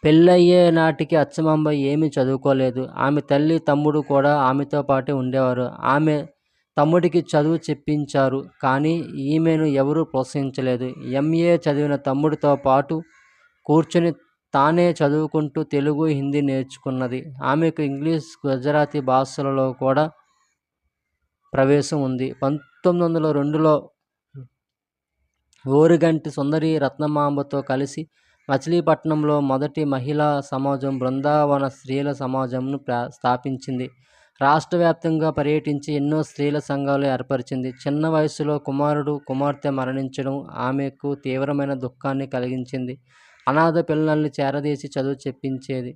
పెళ్లయ్యే నాటికి అచ్చమాంబ ఏమీ చదువుకోలేదు. ఆమె తల్లి, తమ్ముడు కూడా ఆమెతో పాటే ఉండేవారు. ఆమె తమ్ముడికి చదువు చెప్పించారు. కానీ ఈమెను ఎవరూ ప్రోత్సహించలేదు. ఎంఏ చదివిన తమ్ముడితో పాటు కూర్చుని తానే చదువుకుంటూ తెలుగు, హిందీ నేర్చుకున్నది. ఆమెకు ఇంగ్లీష్, గుజరాతీ భాషలలో కూడా ప్రవేశం ఉంది. 1902లో ఓరుగంటి సుందరి రత్నమాంబతో కలిసి మచిలీపట్నంలో మొదటి మహిళా సమాజం బృందావన స్త్రీల సమాజంను స్థాపించింది. రాష్ట్ర వ్యాప్తంగా పర్యటించి ఎన్నో స్త్రీల సంఘాలు ఏర్పరిచింది. చిన్న వయసులో కుమారుడు, కుమార్తె మరణించడం ఆమెకు తీవ్రమైన దుఃఖాన్ని కలిగించింది. అనాథ పిల్లల్ని చేరదీసి చదువు చెప్పించేది.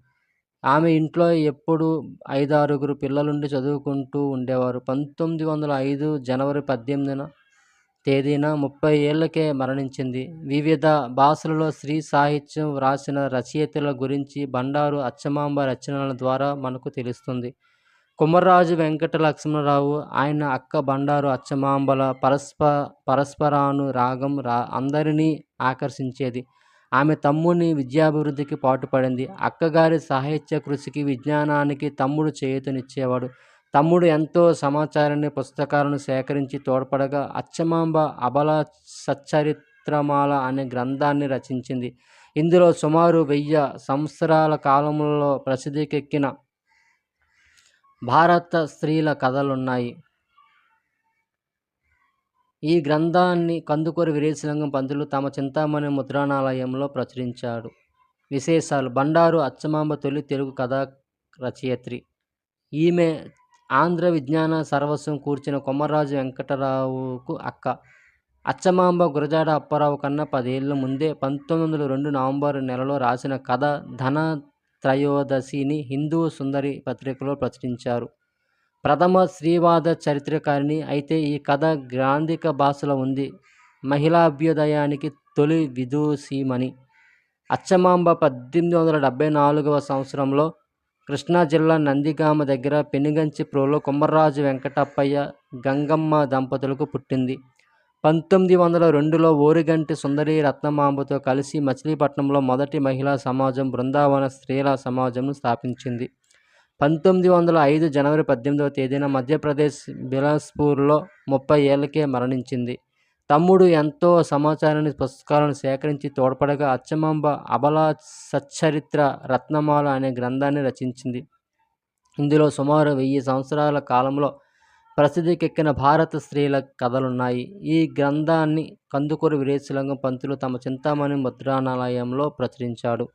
ఆమె ఇంట్లో ఎప్పుడూ 5-6 పిల్లలుండి చదువుకుంటూ ఉండేవారు. 1905 జనవరి 18న తేదీన 30 ఏళ్లకే మరణించింది. వివిధ భాషలలో స్త్రీ సాహిత్యం వ్రాసిన రచయితల గురించి బండారు అచ్చమాంబ రచనల ద్వారా మనకు తెలుస్తుంది. కుమ్మర్రాజు వెంకట లక్ష్మణరావు, ఆయన అక్క బండారు అచ్చమాంబల పరస్పరానురాగం అందరినీ ఆకర్షించేది. ఆమె తమ్ముని విద్యాభివృద్ధికి పాటుపడింది. అక్కగారి సాహిత్య కృషికి, విజ్ఞానానికి తమ్ముడు చేయూతనిచ్చేవాడు. తమ్ముడు ఎంతో సమాచారాన్ని, పుస్తకాలను సేకరించి తోడ్పడగా అచ్చమాంబ అబల సచ్చరిత్రమాల అనే గ్రంథాన్ని రచించింది. ఇందులో సుమారు 1000 సంవత్సరాల కాలంలో ప్రసిద్ధికెక్కిన భారత స్త్రీల కథలున్నాయి. ఈ గ్రంథాన్ని కందుకూరి వీరేశలింగం పంతులు తమ చింతామణి ముద్రణాలయంలో ప్రచురించాడు. విశేషాలు: బండారు అచ్చమాంబ తొలి తెలుగు కథా రచయిత్రి. ఈమె ఆంధ్ర విజ్ఞాన సర్వస్వం కూర్చిన కొమర్రాజు వెంకటరావుకు అక్క. అచ్చమాంబ గురజాడ అప్పారావు కన్నా 10 ఏళ్ల ముందే 1902 నవంబర్ నెలలో రాసిన కథ ధనత్రయోదశిని హిందూ సుందరి పత్రికలో ప్రచురించారు. ప్రథమ స్త్రీవాద చరిత్రకారిణి. అయితే ఈ కథ గ్రాంధిక భాషలో ఉంది. మహిళాభ్యుదయానికి తొలి విదూషిమణి. అచ్చమాంబ 1874వ సంవత్సరంలో కృష్ణా జిల్లా నందిగామ దగ్గర పెనుగంచిప్రోలులో కొమర్రాజు వెంకటప్పయ్య, గంగమ్మ దంపతులకు పుట్టింది. 1902లో ఓరుగంటి సుందరి రత్నమాంబతో కలిసి మచిలీపట్నంలో మొదటి మహిళా సమాజం బృందావన స్త్రీల సమాజంను స్థాపించింది. 1905 జనవరి 18వ తేదీన మధ్యప్రదేశ్ బిలాస్పూర్లో 30 ఏళ్లకే మరణించింది. తమ్ముడు ఎంతో సమాచారాన్ని, పుస్తకాలను సేకరించి తోడ్పడగా అచ్చమాంబ అబల సచ్చరిత్ర రత్నమాల అనే గ్రంథాన్ని రచించింది. ఇందులో సుమారు 1000 సంవత్సరాల కాలంలో ప్రసిద్ధికెక్కిన భారత స్త్రీల కథలున్నాయి. ఈ గ్రంథాన్ని కందుకూరి వీరేశలింగం పంతులు తమ చింతామణి ముద్రణాలయంలో ప్రచురించాడు.